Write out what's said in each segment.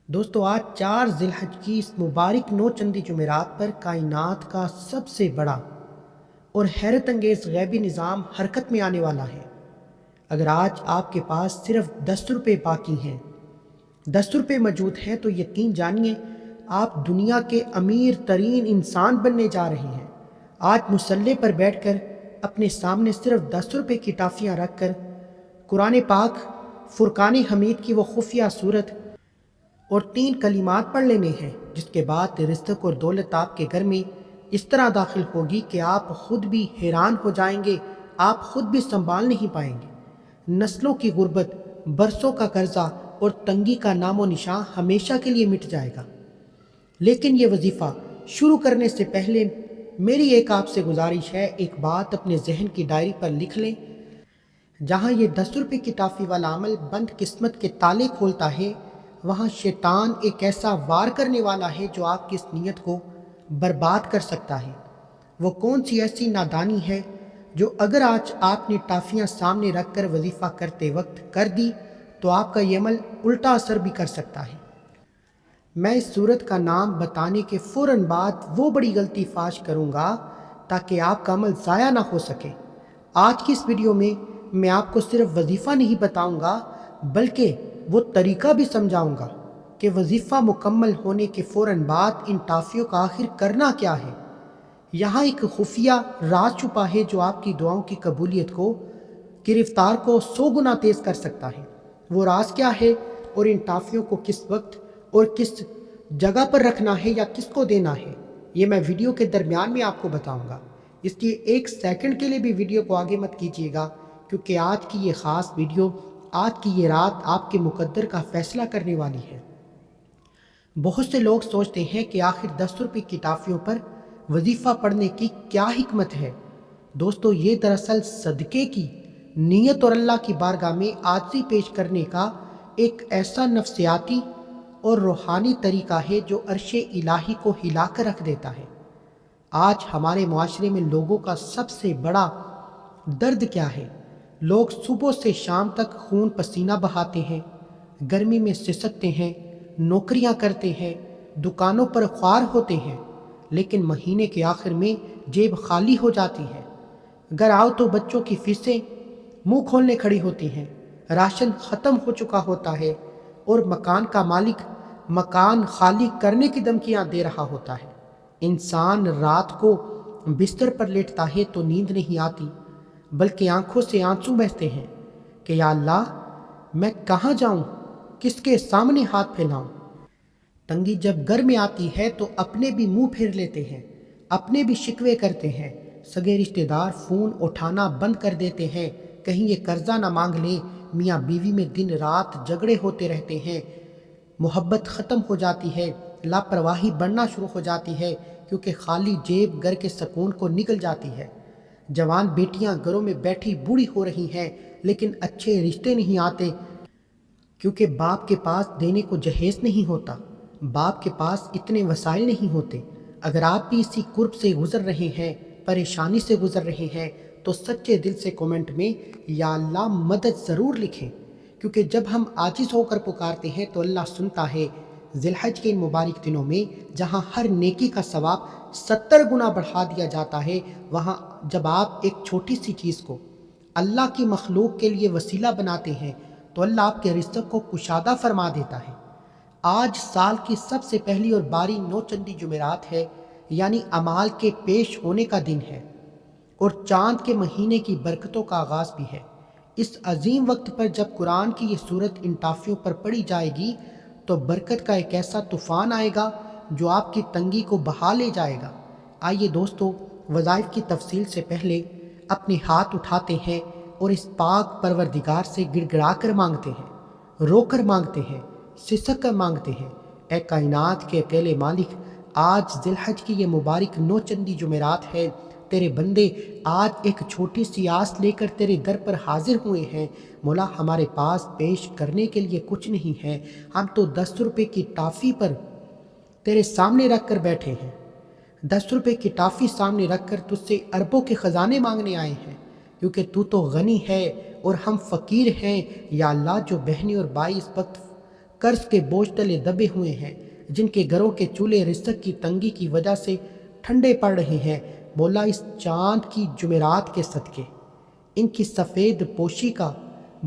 دوستو آج 4 ذی الحج کی اس مبارک نو چندی جمعرات پر کائنات کا سب سے بڑا اور حیرت انگیز غیبی نظام حرکت میں آنے والا ہے۔ اگر آج آپ کے پاس صرف 10 روپے باقی ہیں، 10 روپے موجود ہیں، تو یقین جانیے آپ دنیا کے امیر ترین انسان بننے جا رہے ہیں۔ آج مصلی پر بیٹھ کر اپنے سامنے صرف 10 روپے کی ٹافیاں رکھ کر قرآن پاک فرقان حمید کی وہ خفیہ صورت اور 3 کلمات پڑھ لینے ہیں، جس کے بعد رزق اور دولت آپ کے گھر میں اس طرح داخل ہوگی کہ آپ خود بھی حیران ہو جائیں گے، آپ خود بھی سنبھال نہیں پائیں گے۔ نسلوں کی غربت، برسوں کا قرضہ اور تنگی کا نام و نشان ہمیشہ کے لیے مٹ جائے گا۔ لیکن یہ وظیفہ شروع کرنے سے پہلے میری ایک آپ سے گزارش ہے، ایک بات اپنے ذہن کی ڈائری پر لکھ لیں۔ جہاں یہ 10 روپے کی ٹافی والا عمل بند قسمت کے تالے کھولتا ہے، وہاں شیطان ایک ایسا وار کرنے والا ہے جو آپ کی اس نیت کو برباد کر سکتا ہے۔ وہ کون سی ایسی نادانی ہے جو اگر آج آپ نے ٹافیاں سامنے رکھ کر وظیفہ کرتے وقت کر دی تو آپ کا یہ عمل الٹا اثر بھی کر سکتا ہے۔ میں اس صورت کا نام بتانے کے فوراً بعد وہ بڑی غلطی فاش کروں گا تاکہ آپ کا عمل ضائع نہ ہو سکے۔ آج کی اس ویڈیو میں آپ کو صرف وظیفہ نہیں بتاؤں گا بلکہ وہ طریقہ بھی سمجھاؤں گا کہ وظیفہ مکمل ہونے کے فوراً بعد ان ٹافیوں کا آخر کرنا کیا ہے۔ یہاں ایک خفیہ راز چھپا ہے جو آپ کی دعاؤں کی قبولیت کی رفتار کو 100 گنا تیز کر سکتا ہے۔ وہ راز کیا ہے اور ان ٹافیوں کو کس وقت اور کس جگہ پر رکھنا ہے یا کس کو دینا ہے، یہ میں ویڈیو کے درمیان میں آپ کو بتاؤں گا۔ اس لیے 1 سیکنڈ کے لیے بھی ویڈیو کو آگے مت کیجیے گا، کیونکہ آج کی یہ خاص ویڈیو، آج کی یہ رات آپ کے مقدر کا فیصلہ کرنے والی ہے۔ بہت سے لوگ سوچتے ہیں کہ آخر 10 روپے کی ٹافیوں پر وظیفہ پڑھنے کی کیا حکمت ہے۔ دوستو، یہ دراصل صدقے کی نیت اور اللہ کی بارگاہ میں عاجزی پیش کرنے کا ایک ایسا نفسیاتی اور روحانی طریقہ ہے جو عرش الہی کو ہلا کر رکھ دیتا ہے۔ آج ہمارے معاشرے میں لوگوں کا سب سے بڑا درد کیا ہے؟ لوگ صبح سے شام تک خون پسینہ بہاتے ہیں، گرمی میں سسکتے ہیں، نوکریاں کرتے ہیں، دکانوں پر خوار ہوتے ہیں، لیکن مہینے کے آخر میں جیب خالی ہو جاتی ہے۔ گھر آؤ تو بچوں کی فیسیں منہ کھولنے کھڑی ہوتی ہیں، راشن ختم ہو چکا ہوتا ہے اور مکان کا مالک مکان خالی کرنے کی دھمکیاں دے رہا ہوتا ہے۔ انسان رات کو بستر پر لیٹتا ہے تو نیند نہیں آتی، بلکہ آنکھوں سے آنسو بہتے ہیں کہ یا اللہ، میں کہاں جاؤں، کس کے سامنے ہاتھ پھیلاؤں۔ تنگی جب گھر میں آتی ہے تو اپنے بھی منہ پھیر لیتے ہیں، اپنے بھی شکوے کرتے ہیں، سگے رشتہ دار فون اٹھانا بند کر دیتے ہیں، کہیں یہ قرضہ نہ مانگ لے۔ میاں بیوی میں دن رات جھگڑے ہوتے رہتے ہیں، محبت ختم ہو جاتی ہے، لاپرواہی بڑھنا شروع ہو جاتی ہے، کیونکہ خالی جیب گھر کے سکون کو نگل جاتی ہے۔ جوان بیٹیاں گھروں میں بیٹھی بوڑھی ہو رہی ہیں، لیکن اچھے رشتے نہیں آتے، کیونکہ باپ کے پاس دینے کو جہیز نہیں ہوتا، باپ کے پاس اتنے وسائل نہیں ہوتے۔ اگر آپ بھی اسی کرب سے گزر رہے ہیں، پریشانی سے گزر رہے ہیں، تو سچے دل سے کومنٹ میں یا اللہ مدد ضرور لکھیں، کیونکہ جب ہم عاجز ہو کر پکارتے ہیں تو اللہ سنتا ہے۔ ذی الحج کے ان مبارک دنوں میں جہاں ہر نیکی کا ثواب 70 گنا بڑھا دیا جاتا ہے، وہاں جب آپ ایک چھوٹی سی چیز کو اللہ کی مخلوق کے لیے وسیلہ بناتے ہیں تو اللہ آپ کے رزق کو کشادہ فرما دیتا ہے۔ آج سال کی سب سے پہلی اور باری نو چندی جمعرات ہے، یعنی اعمال کے پیش ہونے کا دن ہے اور چاند کے مہینے کی برکتوں کا آغاز بھی ہے۔ اس عظیم وقت پر جب قرآن کی یہ صورت ان ٹافیوں پر پڑھی جائے گی تو برکت کا ایک ایسا طوفان آئے گا جو آپ کی تنگی کو بہا لے جائے گا۔ آئیے دوستو، وظائف کی تفصیل سے پہلے اپنے ہاتھ اٹھاتے ہیں اور اس پاک پروردگار سے گڑ گڑا کر مانگتے ہیں، رو کر مانگتے ہیں، سسک کر مانگتے ہیں۔ اے کائنات کے اکیلے مالک، آج ذی الحج کی یہ مبارک نو چندی جمعرات ہے، تیرے بندے آج ایک چھوٹی سی آس لے کر تیرے در پر حاضر ہوئے ہیں۔ مولا، ہمارے پاس پیش کرنے کے لیے کچھ نہیں ہے، ہم تو 10 روپے کی ٹافی پر تیرے سامنے رکھ کر بیٹھے ہیں۔ 10 روپے کی ٹافی سامنے رکھ کر تجھ سے اربوں کے خزانے مانگنے آئے ہیں، کیونکہ تو غنی ہے اور ہم فقیر ہیں۔ یا اللہ، جو بہنیں اور بھائی اس وقت قرض کے بوجھ تلے دبے ہوئے ہیں، جن کے گھروں کے چولہے رزق کی تنگی کی وجہ سے ٹھنڈے پڑ رہے ہیں، مولا اس چاند کی جمعرات کے صدقے ان کی سفید پوشی کا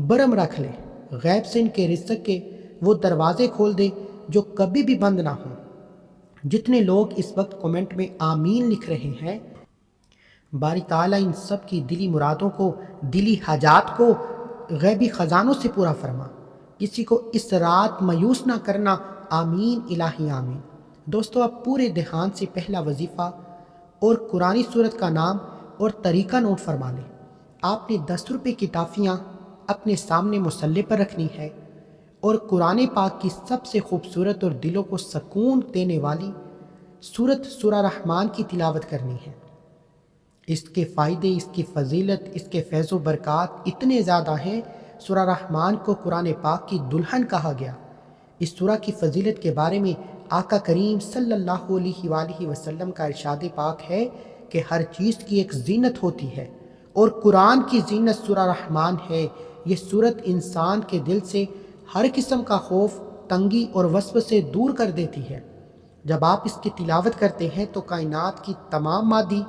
برم رکھ لے، غیب سے ان کے رزق کے وہ دروازے کھول دے جو کبھی بھی بند نہ ہوں۔ جتنے لوگ اس وقت کومنٹ میں آمین لکھ رہے ہیں، باری تعالیٰ ان سب کی دلی مرادوں کو، دلی حاجات کو غیبی خزانوں سے پورا فرما، کسی کو اس رات مایوس نہ کرنا، آمین الہی آمین۔ دوستو، اب پورے دھیان سے پہلا وظیفہ اور قرآنی سورت کا نام اور طریقہ نوٹ فرما لیں۔ آپ نے 10 روپے کی ٹافیاں اپنے سامنے مسلح پر رکھنی ہے اور قرآن پاک کی سب سے خوبصورت اور دلوں کو سکون دینے والی سورت سورہ رحمان کی تلاوت کرنی ہے۔ اس کے فائدے، اس کی فضیلت، اس کے فیض و برکات اتنے زیادہ ہیں، سورہ رحمان کو قرآن پاک کی دلہن کہا گیا۔ اس سورہ کی فضیلت کے بارے میں آقا کریم صلی اللہ علیہ وآلہ وسلم کا ارشاد پاک ہے کہ ہر چیز کی ایک زینت ہوتی ہے اور قرآن کی زینت سورہ رحمان ہے۔ یہ سورت انسان کے دل سے ہر قسم کا خوف، تنگی اور وسوسے دور کر دیتی ہے۔ جب آپ اس کی تلاوت کرتے ہیں تو کائنات کی تمام مادی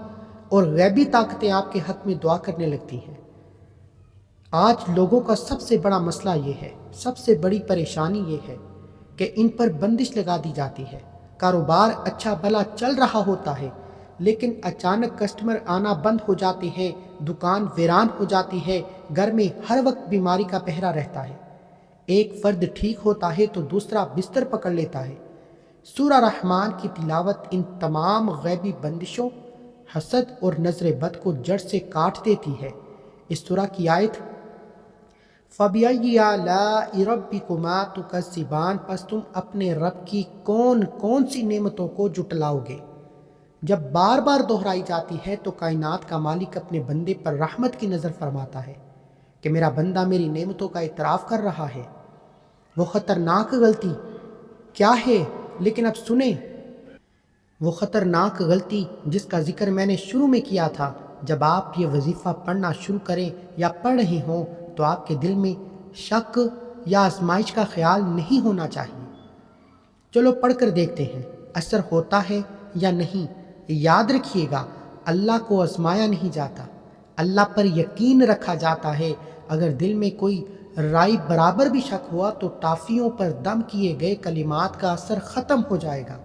اور غیبی طاقتیں آپ کے حق میں دعا کرنے لگتی ہیں۔ آج لوگوں کا سب سے بڑا مسئلہ یہ ہے، سب سے بڑی پریشانی یہ ہے کہ ان پر بندش لگا دی جاتی ہے۔ کاروبار اچھا بھلا چل رہا ہوتا ہے، لیکن اچانک کسٹمر آنا بند ہو جاتے ہیں، دکان ویران ہو جاتی ہے، گھر میں ہر وقت بیماری کا پہرا رہتا ہے۔ ایک فرد ٹھیک ہوتا ہے تو دوسرا بستر پکڑ لیتا ہے۔ سورہ رحمان کی تلاوت ان تمام غیبی بندشوں، حسد اور نظر بد کو جڑ سے کاٹ دیتی ہے۔ اس سورہ کی آیت فَبِأَيِّ آلَاءِ رَبِّكُمَا تُكَذِّبَانِ، پس تم اپنے رب کی کون کون سی نعمتوں کو جٹلاؤ گے؟ جب بار بار دہرائی جاتی ہے تو کائنات کا مالک اپنے بندے پر رحمت کی نظر فرماتا ہے کہ میرا بندہ میری نعمتوں کا اعتراف کر رہا ہے۔ وہ خطرناک غلطی کیا ہے؟ لیکن اب سنیں، وہ خطرناک غلطی جس کا ذکر میں نے شروع میں کیا تھا۔ جب آپ یہ وظیفہ پڑھنا شروع کریں یا پڑھ رہے ہوں تو آپ کے دل میں شک یا آزمائش کا خیال نہیں ہونا چاہیے۔ چلو پڑھ کر دیکھتے ہیں اثر ہوتا ہے یا نہیں۔ یاد رکھیے گا، اللہ کو آزمایا نہیں جاتا، اللہ پر یقین رکھا جاتا ہے۔ اگر دل میں کوئی رائی برابر بھی شک ہوا تو ٹافیوں پر دم کیے گئے کلمات کا اثر ختم ہو جائے گا۔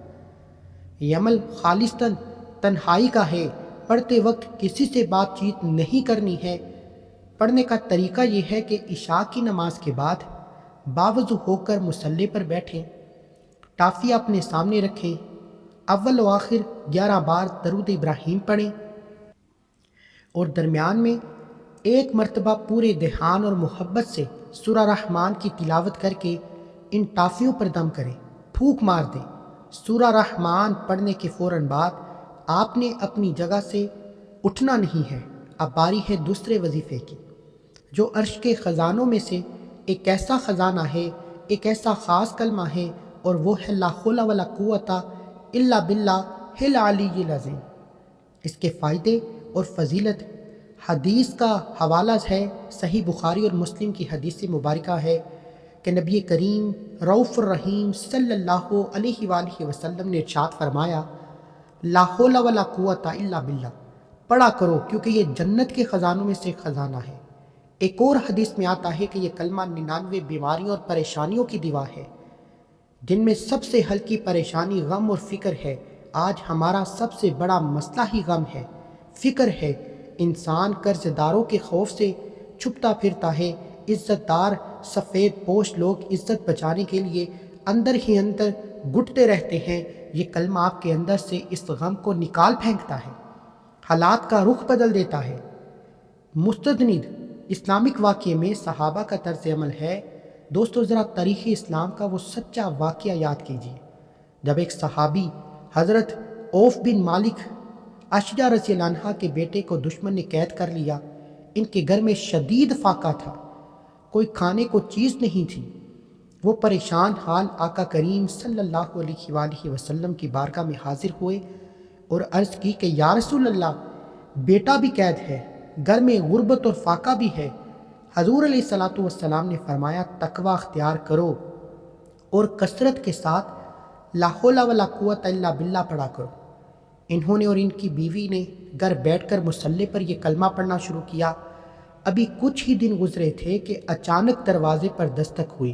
یہ عمل خالصتاً تنہائی کا ہے۔ پڑھتے وقت کسی سے بات چیت نہیں کرنی ہے۔ پڑھنے کا طریقہ یہ ہے کہ عشاء کی نماز کے بعد باوضو ہو کر مصلی پر بیٹھیں، ٹافیہ اپنے سامنے رکھیں، اول و آخر 11 بار درود ابراہیم پڑھیں اور درمیان میں ایک مرتبہ پورے دھیان اور محبت سے سورہ رحمان کی تلاوت کر کے ان ٹافیوں پر دم کریں، پھونک مار دیں۔ سورہ رحمان پڑھنے کے فوراً بعد آپ نے اپنی جگہ سے اٹھنا نہیں ہے۔ اب باری ہے دوسرے وظیفے کی، جو عرش کے خزانوں میں سے ایک ایسا خزانہ ہے، ایک ایسا خاص کلمہ ہے، اور وہ ہے لا حول ولا قوت الا باللہ العلی العظیم۔ اس کے فائدے اور فضیلت حدیث کا حوالہ ہے، صحیح بخاری اور مسلم کی حدیث مبارکہ ہے کہ نبی کریم رؤوف الرحیم صلی اللہ علیہ وآلہ وسلم نے ارشاد فرمایا، لا حول ولا قوت الا باللہ پڑھا کرو، کیونکہ یہ جنت کے خزانوں میں سے خزانہ ہے۔ ایک اور حدیث میں آتا ہے کہ یہ کلمہ 99 بیماریوں اور پریشانیوں کی دوا ہے، جن میں سب سے ہلکی پریشانی غم اور فکر ہے۔ آج ہمارا سب سے بڑا مسئلہ ہی غم ہے، فکر ہے۔ انسان قرض داروں کے خوف سے چھپتا پھرتا ہے۔ عزت دار سفید پوش لوگ عزت بچانے کے لیے اندر ہی اندر گھٹتے رہتے ہیں۔ یہ کلمہ آپ کے اندر سے اس غم کو نکال پھینکتا ہے، حالات کا رخ بدل دیتا ہے۔ مستند اسلامک واقعے میں صحابہ کا طرز عمل ہے۔ دوستو، ذرا تاریخ اسلام کا وہ سچا واقعہ یاد کیجیے جب ایک صحابی حضرت عوف بن مالک اشجع رضی اللہ عنہ کے بیٹے کو دشمن نے قید کر لیا۔ ان کے گھر میں شدید فاقہ تھا، کوئی کھانے کو چیز نہیں تھی۔ وہ پریشان حال آقا کریم صلی اللہ علیہ وآلہ وسلم کی بارگاہ میں حاضر ہوئے اور عرض کی کہ یا رسول اللہ، بیٹا بھی قید ہے، گھر میں غربت اور فاقہ بھی ہے۔ حضور علیہ الصلوۃ والسلام نے فرمایا، تقوی اختیار کرو اور کثرت کے ساتھ لا حول ولا قوت الا باللہ پڑھا کرو۔ انہوں نے اور ان کی بیوی نے گھر بیٹھ کر مصلی پر یہ کلمہ پڑھنا شروع کیا۔ ابھی کچھ ہی دن گزرے تھے کہ اچانک دروازے پر دستک ہوئی۔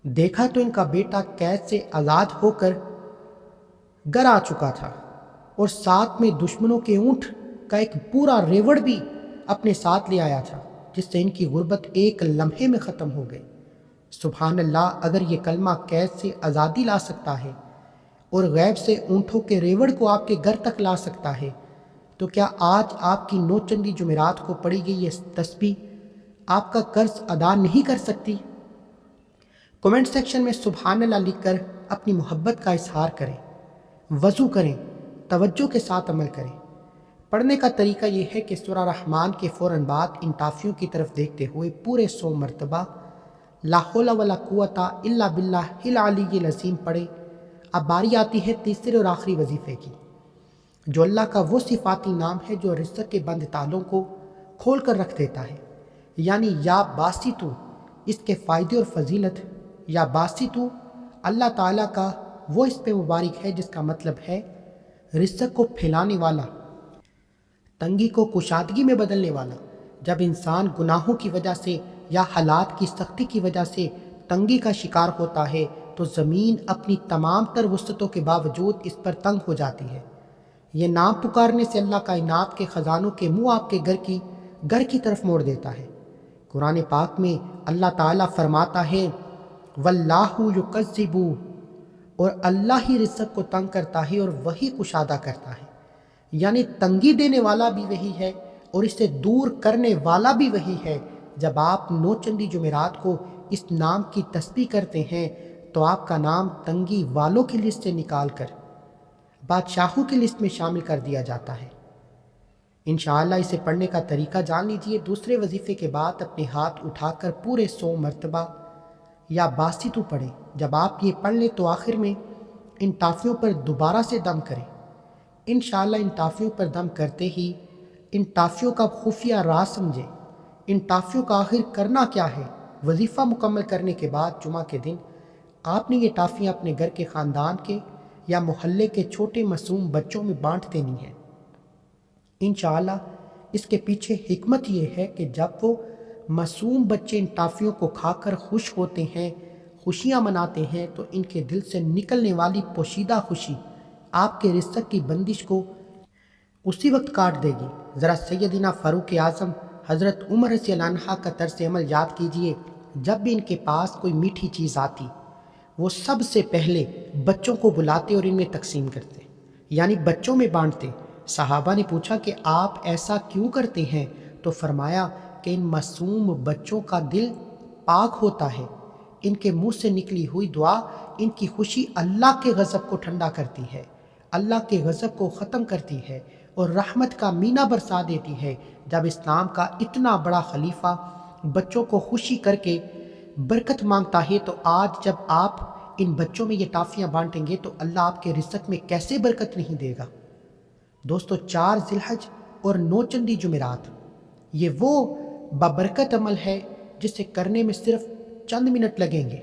دیکھا تو ان کا بیٹا قید سے آزاد ہو کر گھر آ چکا تھا اور ساتھ میں دشمنوں کے اونٹ کا ایک پورا ریوڑ بھی اپنے ساتھ لے آیا تھا، جس سے ان کی غربت ایک لمحے میں ختم ہو گئی۔ سبحان اللہ، اگر یہ کلمہ قید سے آزادی لا سکتا ہے اور غیب سے اونٹوں کے ریوڑ کو آپ کے گھر تک لا سکتا ہے، تو کیا آج آپ کی نوچندی جمعرات کو پڑھی گئی یہ تسبیح آپ کا قرض ادا نہیں کر سکتی؟ کمنٹ سیکشن میں سبحان اللہ لکھ کر اپنی محبت کا اظہار کریں، وضو کریں، توجہ کے ساتھ عمل کریں۔ پڑھنے کا طریقہ یہ ہے کہ سورہ رحمان کے فوراً بعد ان ٹافیوں کی طرف دیکھتے ہوئے پورے 100 مرتبہ لا حول ولا قوت الا باللہ العلی العظیم پڑھیں۔ اب باری آتی ہے تیسرے اور آخری وظیفے کی، جو اللہ کا وہ صفاتی نام ہے جو رزق کے بند تالوں کو کھول کر رکھ دیتا ہے، یعنی یا باسطو، اس کے فائدے اور فضیلت، یا باسطو اللہ تعالیٰ کا وہ اس پہ مبارک ہے جس کا مطلب ہے رزق کو پھیلانے والا، تنگی کو کشادگی میں بدلنے والا۔ جب انسان گناہوں کی وجہ سے یا حالات کی سختی کی وجہ سے تنگی کا شکار ہوتا ہے تو زمین اپنی تمام تر وسعتوں کے باوجود اس پر تنگ ہو جاتی ہے۔ یہ نام پکارنے سے اللہ کائنات کے خزانوں کے منہ آپ کے گھر کی طرف موڑ دیتا ہے۔ قرآن پاک میں اللہ تعالیٰ فرماتا ہے واللہ یکذب، اور اللہ ہی رزق کو تنگ کرتا ہے اور وہی کشادہ کرتا ہے، یعنی تنگی دینے والا بھی وہی ہے اور اس سے دور کرنے والا بھی وہی ہے۔ جب آپ نوچندی جمعرات کو اس نام کی تسبیح کرتے ہیں تو آپ کا نام تنگی والوں کی لسٹ سے نکال کر بادشاہوں کی لسٹ میں شامل کر دیا جاتا ہے۔ انشاءاللہ اسے پڑھنے کا طریقہ جان لیجئے۔ دوسرے وظیفے کے بعد اپنے ہاتھ اٹھا کر پورے 100 مرتبہ یا باسطو پڑھیں۔ جب آپ یہ پڑھ لیں تو آخر میں ان ٹافیوں پر دوبارہ سے دم کریں۔ انشاءاللہ ان ٹافیوں پر دم کرتے ہی ان ٹافیوں کا خفیہ راز سمجھیں۔ ان ٹافیوں کا آخر کرنا کیا ہے؟ وظیفہ مکمل کرنے کے بعد جمعہ کے دن آپ نے یہ ٹافیاں اپنے گھر کے خاندان کے یا محلے کے چھوٹے معصوم بچوں میں بانٹ دینی ہیں۔ انشاءاللہ اس کے پیچھے حکمت یہ ہے کہ جب وہ معصوم بچے ان ٹافیوں کو کھا کر خوش ہوتے ہیں، خوشیاں مناتے ہیں، تو ان کے دل سے نکلنے والی پوشیدہ خوشی آپ کے رزق کی بندش کو اسی وقت کاٹ دے گی۔ ذرا سیدنا فاروق اعظم حضرت عمر رضی اللہ عنہ کا طرز عمل یاد کیجئے۔ جب بھی ان کے پاس کوئی میٹھی چیز آتی، وہ سب سے پہلے بچوں کو بلاتے اور ان میں تقسیم کرتے، یعنی بچوں میں بانٹتے۔ صحابہ نے پوچھا کہ آپ ایسا کیوں کرتے ہیں؟ تو فرمایا کہ ان معصوم بچوں کا دل پاک ہوتا ہے، ان کے منہ سے نکلی ہوئی دعا ان کی خوشی اللہ کے غضب کو ٹھنڈا کرتی ہے، اللہ کے غضب کو ختم کرتی ہے اور رحمت کا مینہ برسا دیتی ہے۔ جب اسلام کا اتنا بڑا خلیفہ بچوں کو خوشی کر کے برکت مانگتا ہے، تو آج جب آپ ان بچوں میں یہ ٹافیاں بانٹیں گے تو اللہ آپ کے رزق میں کیسے برکت نہیں دے گا؟ دوستو، 4 ذی الحج اور نوچندی جمعرات یہ وہ بابرکت عمل ہے جسے کرنے میں صرف چند منٹ لگیں گے،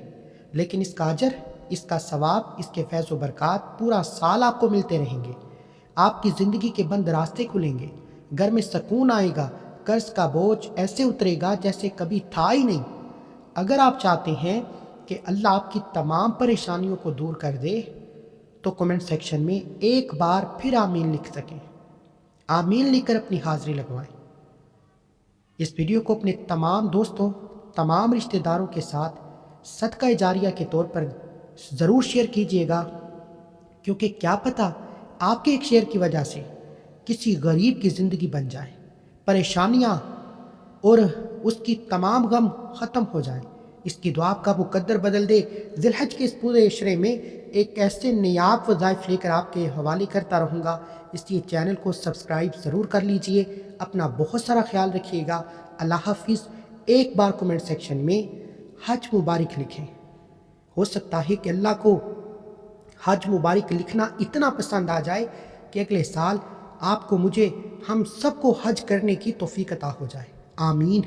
لیکن اس کا اجر، اس کا ثواب، اس کے فیض و برکات پورا سال آپ کو ملتے رہیں گے۔ آپ کی زندگی کے بند راستے کھلیں گے، گھر میں سکون آئے گا، قرض کا بوجھ ایسے اترے گا جیسے کبھی تھا ہی نہیں۔ اگر آپ چاہتے ہیں کہ اللہ آپ کی تمام پریشانیوں کو دور کر دے تو کمنٹ سیکشن میں ایک بار پھر آمین لکھ سکیں۔ آمین لکھ کر اپنی حاضری لگوائیں۔ اس ویڈیو کو اپنے تمام دوستوں، تمام رشتہ داروں کے ساتھ صدقہ جاریہ کے طور پر ضرور شیئر کیجئے گا، کیونکہ کیا پتہ آپ کے ایک شیئر کی وجہ سے کسی غریب کی زندگی بن جائے، پریشانیاں اور اس کی تمام غم ختم ہو جائیں۔ اس کی دعا آپ کا مقدر بدل دے۔ ذی الحج کے اس پورے عشرے میں ایک ایسے نیاب وظائف لے کر آپ کے حوالے کرتا رہوں گا، اس لیے چینل کو سبسکرائب ضرور کر لیجئے۔ اپنا بہت سارا خیال رکھیے گا۔ اللہ حافظ۔ ایک بار کمنٹ سیکشن میں حج مبارک لکھیں۔ ہو سکتا ہے کہ اللہ کو حج مبارک لکھنا اتنا پسند آ جائے کہ اگلے سال آپ کو، مجھے، ہم سب کو حج کرنے کی توفیق عطا ہو جائے۔ آمین۔